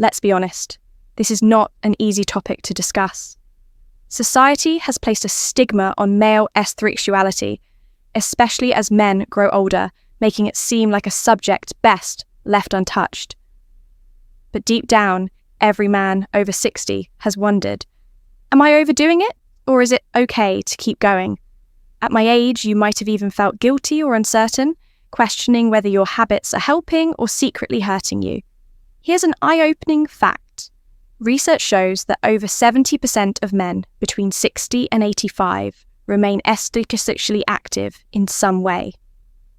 let's be honest, this is not an easy topic to discuss. Society has placed a stigma on male estrictuality, especially as men grow older, making it seem like a subject best left untouched. But deep down, every man over 60 has wondered, am I overdoing it, or is it okay to keep going? At my age, you might have even felt guilty or uncertain, questioning whether your habits are helping or secretly hurting you. Here's an eye-opening fact. Research shows that over 70% of men between 60 and 85 remain sexually active in some way.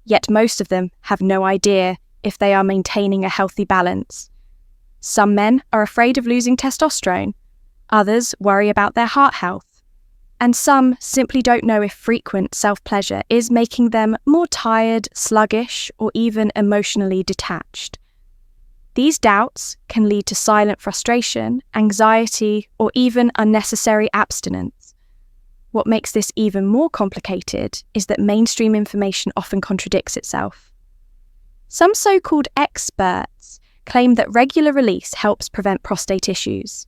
Yet most of them have no idea if they are maintaining a healthy balance. Some men are afraid of losing testosterone, others worry about their heart health, and some simply don't know if frequent self-pleasure is making them more tired, sluggish, or even emotionally detached. These doubts can lead to silent frustration, anxiety, or even unnecessary abstinence. What makes this even more complicated is that mainstream information often contradicts itself. Some so-called experts claim that regular release helps prevent prostate issues,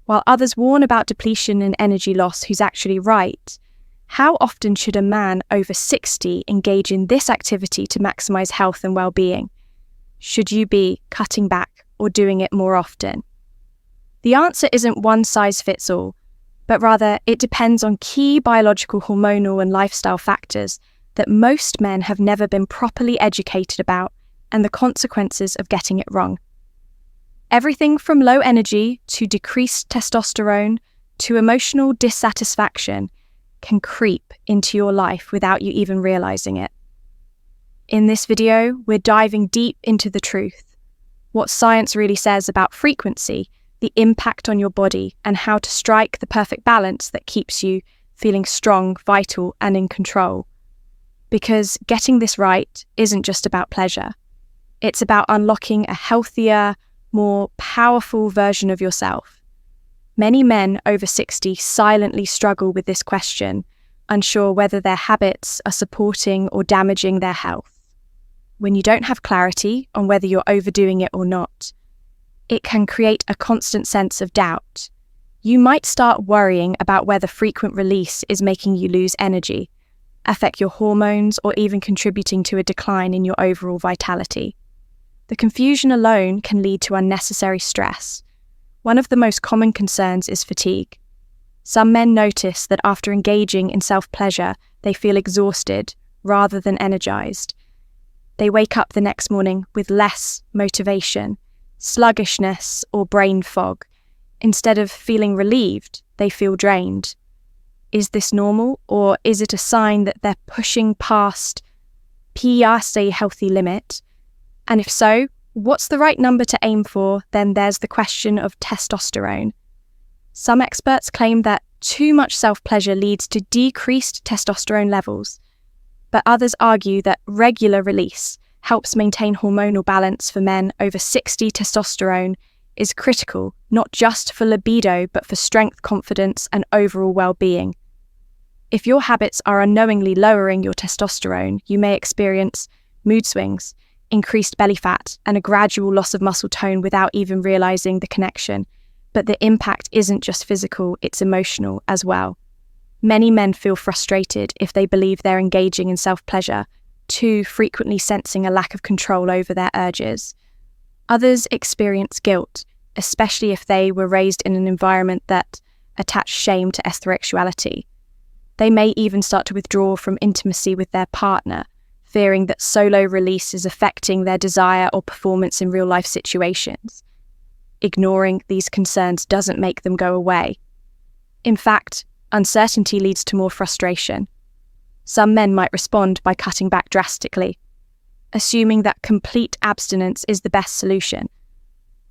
while others warn about depletion and energy loss. Who's actually right? How often should a man over 60 engage in this activity to maximize health and well-being? Should you be cutting back or doing it more often? The answer isn't one size fits all, but rather it depends on key biological, hormonal, and lifestyle factors that most men have never been properly educated about, and the consequences of getting it wrong. Everything from low energy to decreased testosterone to emotional dissatisfaction can creep into your life without you even realizing it. In this video, we're diving deep into the truth, what science really says about frequency, the impact on your body, and how to strike the perfect balance that keeps you feeling strong, vital, and in control. Because getting this right isn't just about pleasure. It's about unlocking a healthier, more powerful version of yourself. Many men over 60 silently struggle with this question, unsure whether their habits are supporting or damaging their health. When you don't have clarity on whether you're overdoing it or not, it can create a constant sense of doubt. You might start worrying about whether frequent release is making you lose energy, affect your hormones, or even contributing to a decline in your overall vitality. The confusion alone can lead to unnecessary stress. One of the most common concerns is fatigue. Some men notice that after engaging in self-pleasure, they feel exhausted rather than energized. They wake up the next morning with less motivation, sluggishness, or brain fog. Instead of feeling relieved, they feel drained. Is this normal, or is it a sign that they're pushing past a healthy limit? And if so, what's the right number to aim for? Then there's the question of testosterone. Some experts claim that too much self-pleasure leads to decreased testosterone levels, but others argue that regular release helps maintain hormonal balance for men over 60. Testosterone is critical, not just for libido, but for strength, confidence, and overall well-being. If your habits are unknowingly lowering your testosterone, you may experience mood swings, increased belly fat, and a gradual loss of muscle tone without even realizing the connection. But the impact isn't just physical, it's emotional as well. Many men feel frustrated if they believe they're engaging in self-pleasure, too frequently sensing a lack of control over their urges. Others experience guilt, especially if they were raised in an environment that attached shame to estrictuality. They may even start to withdraw from intimacy with their partner, fearing that solo release is affecting their desire or performance in real-life situations. Ignoring these concerns doesn't make them go away. In fact, uncertainty leads to more frustration. Some men might respond by cutting back drastically, assuming that complete abstinence is the best solution.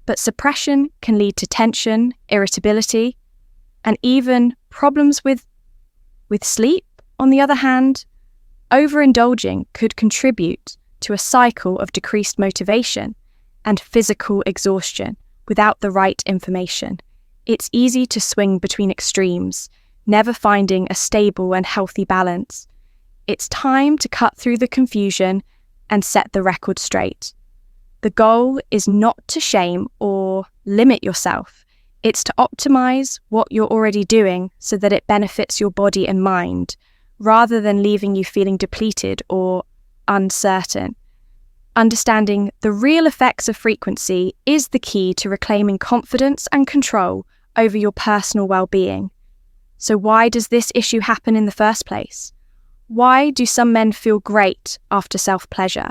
But suppression can lead to tension, irritability, and even problems with sleep. On the other hand, overindulging could contribute to a cycle of decreased motivation and physical exhaustion without the right information. It's easy to swing between extremes, never finding a stable and healthy balance. It's time to cut through the confusion and set the record straight. The goal is not to shame or limit yourself. It's to optimize what you're already doing so that it benefits your body and mind, rather than leaving you feeling depleted or uncertain. Understanding the real effects of frequency is the key to reclaiming confidence and control over your personal well-being. So why does this issue happen in the first place? Why do some men feel great after self-pleasure,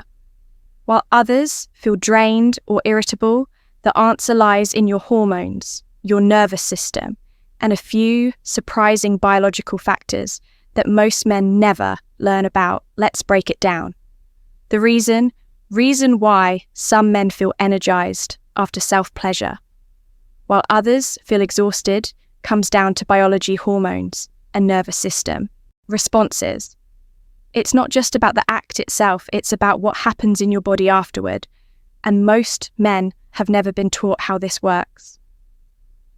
while others feel drained or irritable? The answer lies in your hormones, your nervous system, and a few surprising biological factors that most men never learn about. Let's break it down. The reason why some men feel energized after self-pleasure, while others feel exhausted, comes down to biology, hormones, and nervous system responses. It's not just about the act itself, it's about what happens in your body afterward, and most men have never been taught how this works.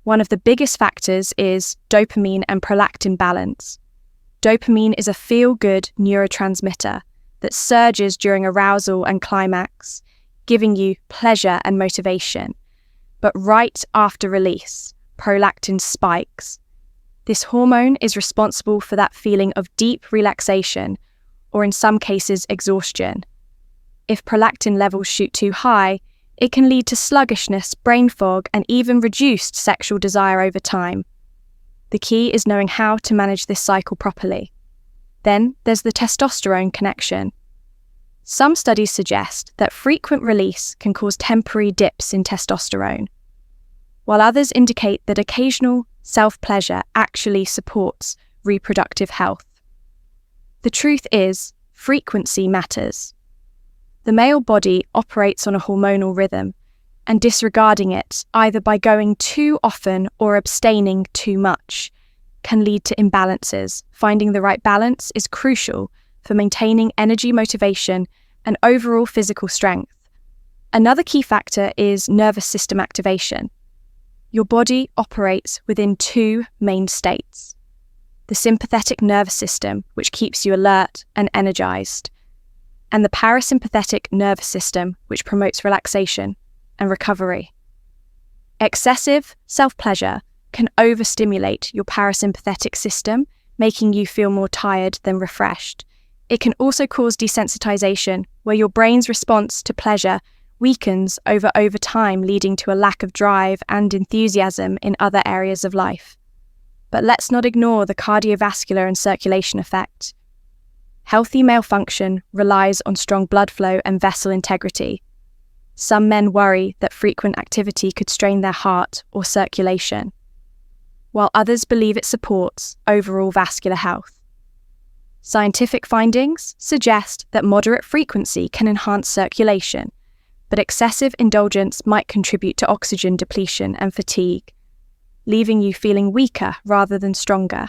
One of the biggest factors is dopamine and prolactin balance. Dopamine is a feel-good neurotransmitter that surges during arousal and climax, giving you pleasure and motivation. But right after release, prolactin spikes. This hormone is responsible for that feeling of deep relaxation, or in some cases, exhaustion. If prolactin levels shoot too high, it can lead to sluggishness, brain fog, and even reduced sexual desire over time. The key is knowing how to manage this cycle properly. Then there's the testosterone connection. Some studies suggest that frequent release can cause temporary dips in testosterone, while others indicate that occasional self-pleasure actually supports reproductive health. The truth is, frequency matters. The male body operates on a hormonal rhythm, and disregarding it, either by going too often or abstaining too much, can lead to imbalances. Finding the right balance is crucial for maintaining energy, motivation, and overall physical strength. Another key factor is nervous system activation. Your body operates within two main states: the sympathetic nervous system, which keeps you alert and energized, and the parasympathetic nervous system, which promotes relaxation and recovery. Excessive self-pleasure can overstimulate your parasympathetic system, making you feel more tired than refreshed. It can also cause desensitization, where your brain's response to pleasure weakens over time, leading to a lack of drive and enthusiasm in other areas of life. But let's not ignore the cardiovascular and circulation effect. Healthy male function relies on strong blood flow and vessel integrity. Some men worry that frequent activity could strain their heart or circulation, while others believe it supports overall vascular health. Scientific findings suggest that moderate frequency can enhance circulation, but excessive indulgence might contribute to oxygen depletion and fatigue, leaving you feeling weaker rather than stronger.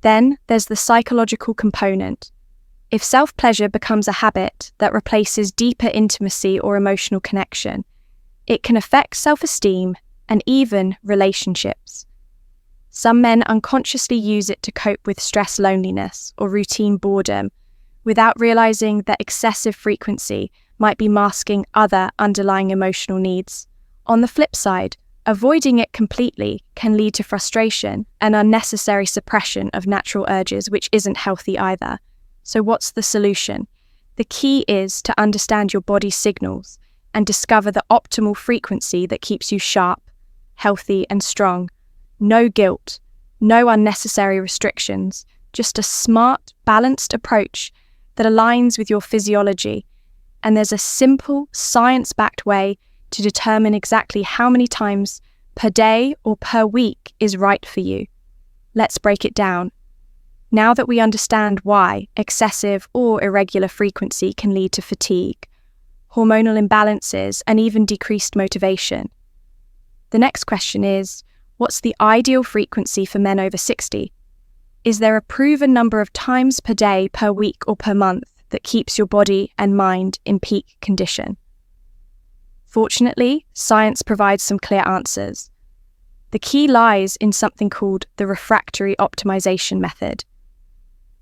Then there's the psychological component. If self-pleasure becomes a habit that replaces deeper intimacy or emotional connection, it can affect self-esteem and even relationships. Some men unconsciously use it to cope with stress, loneliness, or routine boredom, without realizing that excessive frequency might be masking other underlying emotional needs. On the flip side, avoiding it completely can lead to frustration and unnecessary suppression of natural urges, which isn't healthy either. So what's the solution? The key is to understand your body's signals and discover the optimal frequency that keeps you sharp, healthy, and strong. No guilt, no unnecessary restrictions, just a smart, balanced approach that aligns with your physiology. And there's a simple, science-backed way to determine exactly how many times per day or per week is right for you. Let's break it down. Now that we understand why excessive or irregular frequency can lead to fatigue, hormonal imbalances, and even decreased motivation, the next question is, what's the ideal frequency for men over 60? Is there a proven number of times per day, per week, or per month that keeps your body and mind in peak condition? Fortunately, science provides some clear answers. The key lies in something called the refractory optimization method.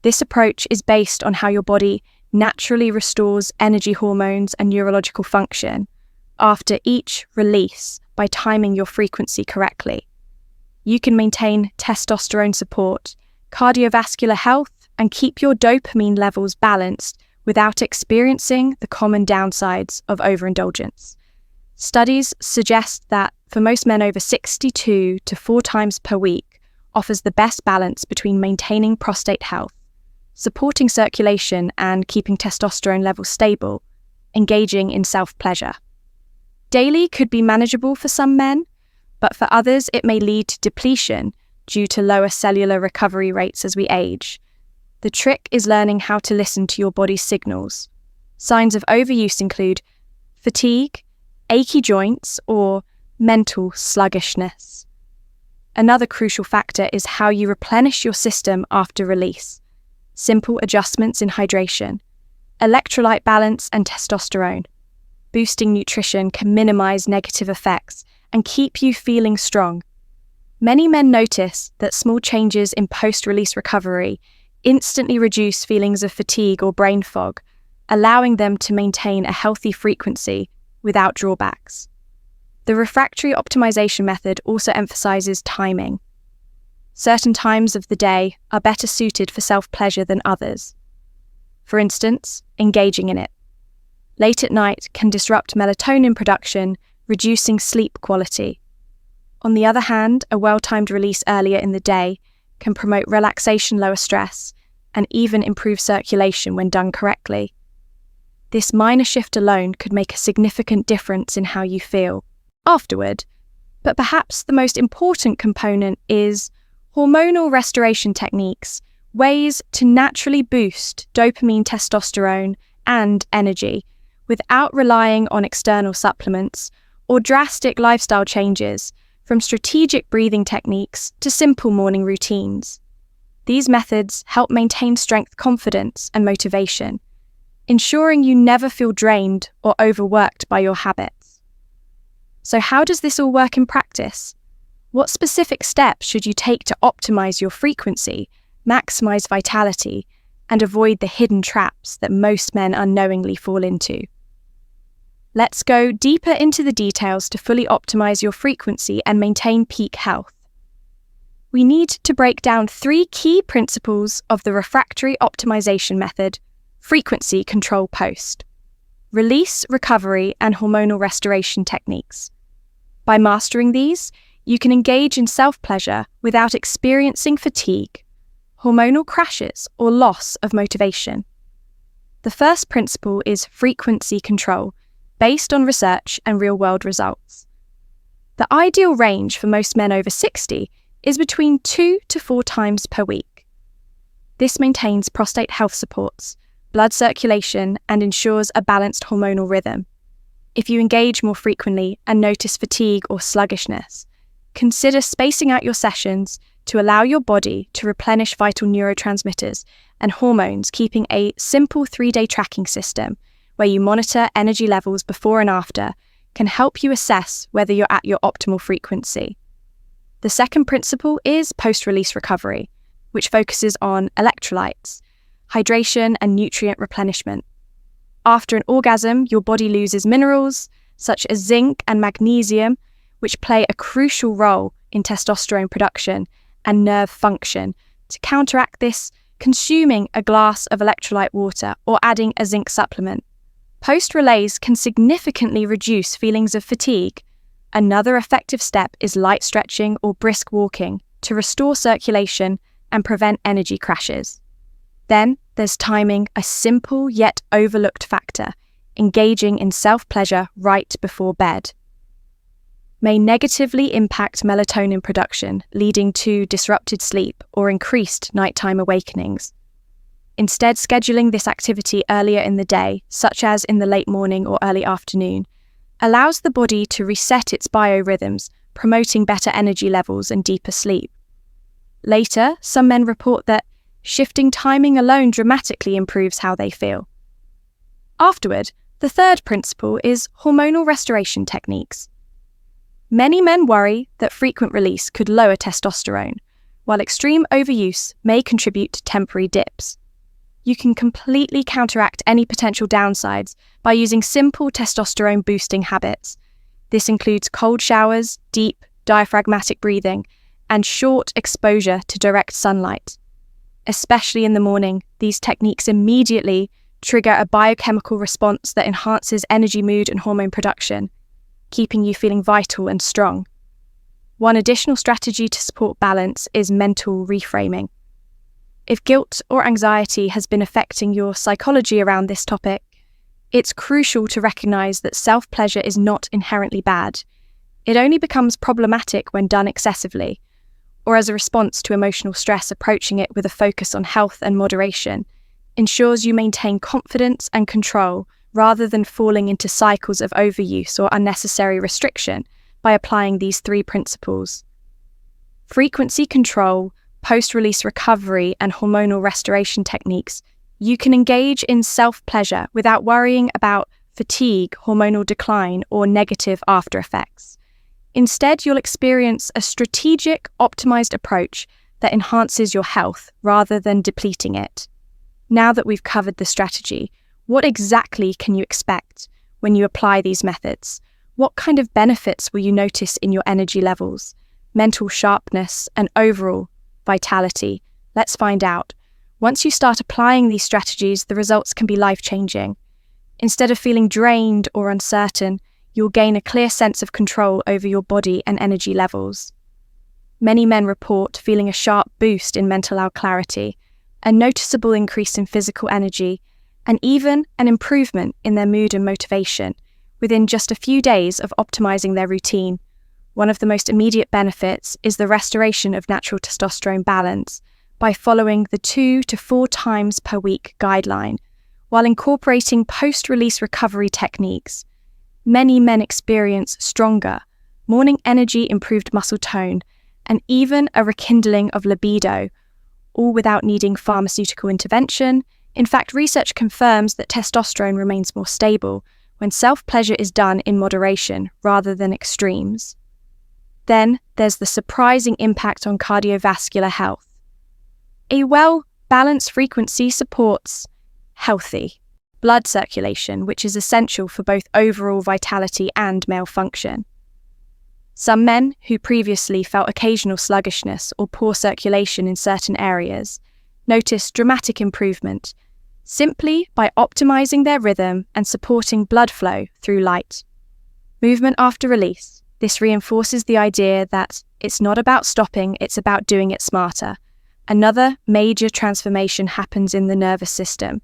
This approach is based on how your body naturally restores energy, hormones, and neurological function, after each release by timing your frequency correctly. You can maintain testosterone support, cardiovascular health, and keep your dopamine levels balanced without experiencing the common downsides of overindulgence. Studies suggest that for most men over 62 to 4 times per week offers the best balance between maintaining prostate health, supporting circulation and keeping testosterone levels stable, engaging in self-pleasure. Daily could be manageable for some men, but for others it may lead to depletion due to lower cellular recovery rates as we age. The trick is learning how to listen to your body's signals. Signs of overuse include fatigue, achy joints, or mental sluggishness. Another crucial factor is how you replenish your system after release. Simple adjustments in hydration, electrolyte balance, and testosterone. Boosting nutrition can minimize negative effects and keep you feeling strong. Many men notice that small changes in post-release recovery instantly reduce feelings of fatigue or brain fog, allowing them to maintain a healthy frequency without drawbacks. The refractory optimization method also emphasizes timing. Certain times of the day are better suited for self-pleasure than others. For instance, engaging in it. Late at night can disrupt melatonin production, reducing sleep quality. On the other hand, a well-timed release earlier in the day can promote relaxation, lower stress, and even improve circulation when done correctly. This minor shift alone could make a significant difference in how you feel afterward. But perhaps the most important component is hormonal restoration techniques, ways to naturally boost dopamine, testosterone, and energy without relying on external supplements or drastic lifestyle changes, from strategic breathing techniques to simple morning routines. These methods help maintain strength, confidence, and motivation, ensuring you never feel drained or overworked by your habits. So how does this all work in practice? What specific steps should you take to optimize your frequency, maximize vitality, and avoid the hidden traps that most men unknowingly fall into? Let's go deeper into the details to fully optimize your frequency and maintain peak health. We need to break down 3 key principles of the refractory optimization method: frequency control post, release, recovery, and hormonal restoration techniques. By mastering these, you can engage in self-pleasure without experiencing fatigue, hormonal crashes, or loss of motivation. The first principle is frequency control, based on research and real-world results. The ideal range for most men over 60 is between 2 to 4 times per week. This maintains prostate health supports, blood circulation, and ensures a balanced hormonal rhythm. If you engage more frequently and notice fatigue or sluggishness, consider spacing out your sessions to allow your body to replenish vital neurotransmitters and hormones, keeping a simple 3-day tracking system where you monitor energy levels before and after can help you assess whether you're at your optimal frequency. The second principle is post-release recovery, which focuses on electrolytes, hydration, and nutrient replenishment. After an orgasm, your body loses minerals such as zinc and magnesium, which play a crucial role in testosterone production and nerve function. To counteract this, consuming a glass of electrolyte water or adding a zinc supplement. Post-release can significantly reduce feelings of fatigue. Another effective step is light stretching or brisk walking to restore circulation and prevent energy crashes. Then there's timing, a simple yet overlooked factor, engaging in self-pleasure right before bed. May negatively impact melatonin production, leading to disrupted sleep or increased nighttime awakenings. Instead, scheduling this activity earlier in the day, such as in the late morning or early afternoon, allows the body to reset its biorhythms, promoting better energy levels and deeper sleep. Later, some men report that shifting timing alone dramatically improves how they feel. Afterward, the third principle is hormonal restoration techniques. Many men worry that frequent release could lower testosterone, while extreme overuse may contribute to temporary dips. you can completely counteract any potential downsides by using simple testosterone boosting habits. This includes cold showers, deep, diaphragmatic breathing, and short exposure to direct sunlight. Especially in the morning, these techniques immediately trigger a biochemical response that enhances energy, mood, and hormone production, keeping you feeling vital and strong. One additional strategy to support balance is mental reframing. If guilt or anxiety has been affecting your psychology around this topic, it's crucial to recognize that self-pleasure is not inherently bad. It only becomes problematic when done excessively, or as a response to emotional stress. Approaching it with a focus on health and moderation ensures you maintain confidence and control rather than falling into cycles of overuse or unnecessary restriction. By applying these 3 principles: frequency control, post-release recovery, and hormonal restoration techniques, you can engage in self-pleasure without worrying about fatigue, hormonal decline, or negative after effects. Instead, you'll experience a strategic, optimized approach that enhances your health rather than depleting it. Now that we've covered the strategy, what exactly can you expect when you apply these methods? What kind of benefits will you notice in your energy levels, mental sharpness, and overall vitality? Let's find out. Once you start applying these strategies, the results can be life-changing. Instead of feeling drained or uncertain, you'll gain a clear sense of control over your body and energy levels. Many men report feeling a sharp boost in mental clarity, a noticeable increase in physical energy, and even an improvement in their mood and motivation within just a few days of optimizing their routine. One of the most immediate benefits is the restoration of natural testosterone balance by following the 2 to 4 times per week guideline. While incorporating post-release recovery techniques, many men experience stronger morning energy, improved muscle tone, and even a rekindling of libido, all without needing pharmaceutical intervention. In fact, research confirms that testosterone remains more stable when self-pleasure is done in moderation rather than extremes. Then there's the surprising impact on cardiovascular health. A well-balanced frequency supports healthy blood circulation, which is essential for both overall vitality and male function. Some men who previously felt occasional sluggishness or poor circulation in certain areas notice dramatic improvement simply by optimizing their rhythm and supporting blood flow through light movement after release. This reinforces the idea that it's not about stopping, it's about doing it smarter. Another major transformation happens in the nervous system.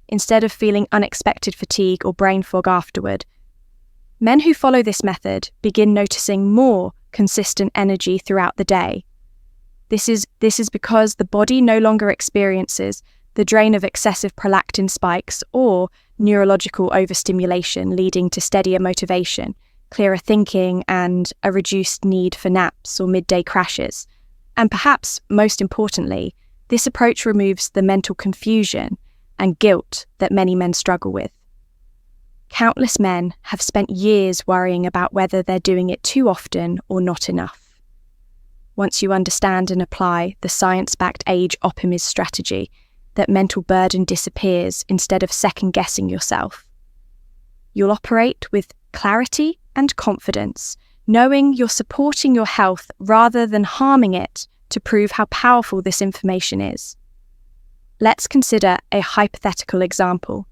Instead of feeling unexpected fatigue or brain fog afterward, men who follow this method begin noticing more consistent energy throughout the day. This is because the body no longer experiences the drain of excessive prolactin spikes or neurological overstimulation, leading to steadier motivation, clearer thinking, and a reduced need for naps or midday crashes. And perhaps most importantly, this approach removes the mental confusion and guilt that many men struggle with. Countless men have spent years worrying about whether they're doing it too often or not enough. Once you understand and apply the science-backed age optimist strategy, that mental burden disappears instead of second-guessing yourself. You'll operate with clarity and confidence, knowing you're supporting your health rather than harming it to prove how powerful this information is. Let's consider a hypothetical example.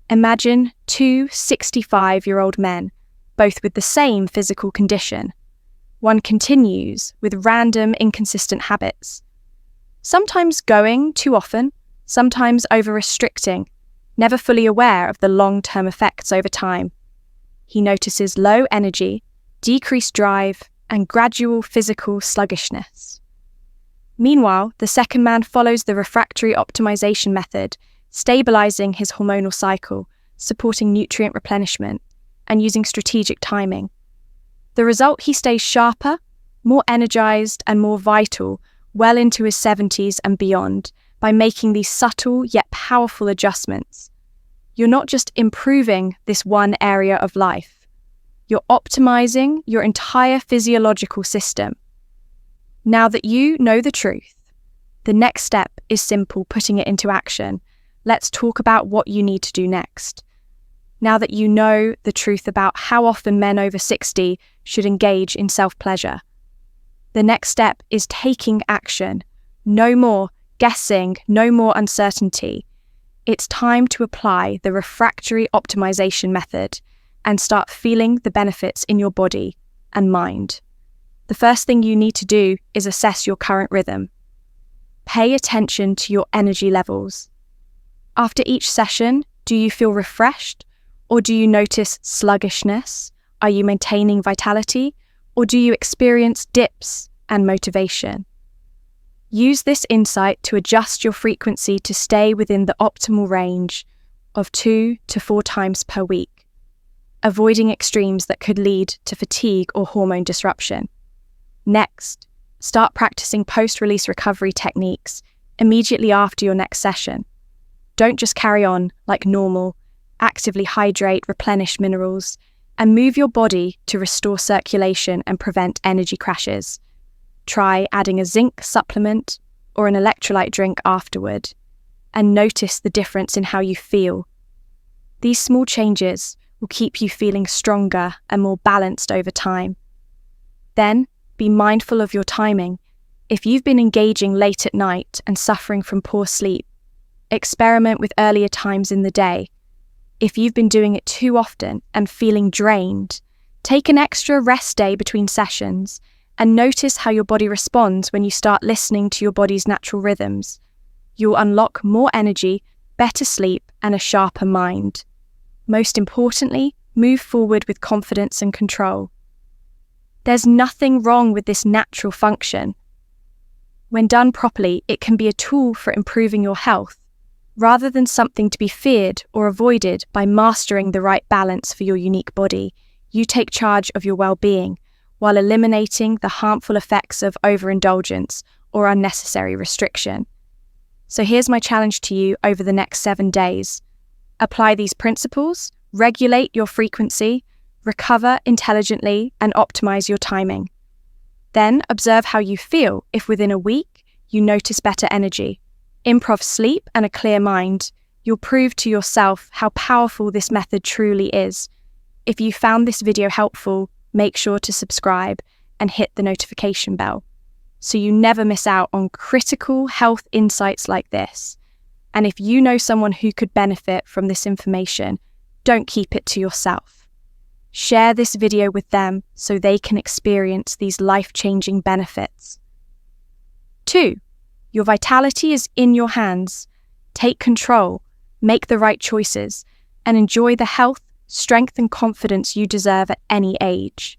Imagine 2 65-year-old men, both with the same physical condition. One continues with random, inconsistent habits, sometimes going too often, sometimes over-restricting, never fully aware of the long-term effects over time. He notices low energy, decreased drive, and gradual physical sluggishness. Meanwhile, the second man follows the refractory optimization method, stabilizing his hormonal cycle, supporting nutrient replenishment, and using strategic timing. The result: he stays sharper, more energized, and more vital well into his 70s and beyond by making these subtle yet powerful adjustments. You're not just improving this one area of life, you're optimizing your entire physiological system. Now that you know the truth, the next step is simple: putting it into action. let's talk about what you need to do next. Now that you know the truth about how often men over 60 should engage in self-pleasure, the next step is taking action. No more guessing, no more uncertainty. It's time to apply the refractory optimization method and start feeling the benefits in your body and mind. The first thing you need to do is assess your current rhythm. Pay attention to your energy levels. After each session, do you feel refreshed, or do you notice sluggishness? Are you maintaining vitality, or do you experience dips and motivation? Use this insight to adjust your frequency to stay within the optimal range of 2 to 4 times per week, avoiding extremes that could lead to fatigue or hormone disruption. Next, start practicing post-release recovery techniques immediately after your next session. Don't just carry on like normal. Actively hydrate, replenish minerals, and move your body to restore circulation and prevent energy crashes. Try adding a zinc supplement or an electrolyte drink afterward, and notice the difference in how you feel. These small changes will keep you feeling stronger and more balanced over time. Then, be mindful of your timing. If you've been engaging late at night and suffering from poor sleep, experiment with earlier times in the day. If you've been doing it too often and feeling drained, take an extra rest day between sessions and notice how your body responds when you start listening to your body's natural rhythms. You'll unlock more energy, better sleep, and a sharper mind. Most importantly, move forward with confidence and control. There's nothing wrong with this natural function. When done properly, it can be a tool for improving your health, rather than something to be feared or avoided. By mastering the right balance for your unique body, you take charge of your well-being while eliminating the harmful effects of overindulgence or unnecessary restriction. So here's my challenge to you over the next 7 days. Apply these principles, regulate your frequency, recover intelligently, and optimize your timing. Then observe how you feel if within a week you notice better energy, improve sleep, and a clear mind. You'll prove to yourself how powerful this method truly is. If you found this video helpful, make sure to subscribe and hit the notification bell so you never miss out on critical health insights like this. And if you know someone who could benefit from this information, don't keep it to yourself. Share this video with them so they can experience these life-changing benefits. 2. Your vitality is in your hands. Take control, make the right choices, and enjoy the health, strength, and confidence you deserve at any age.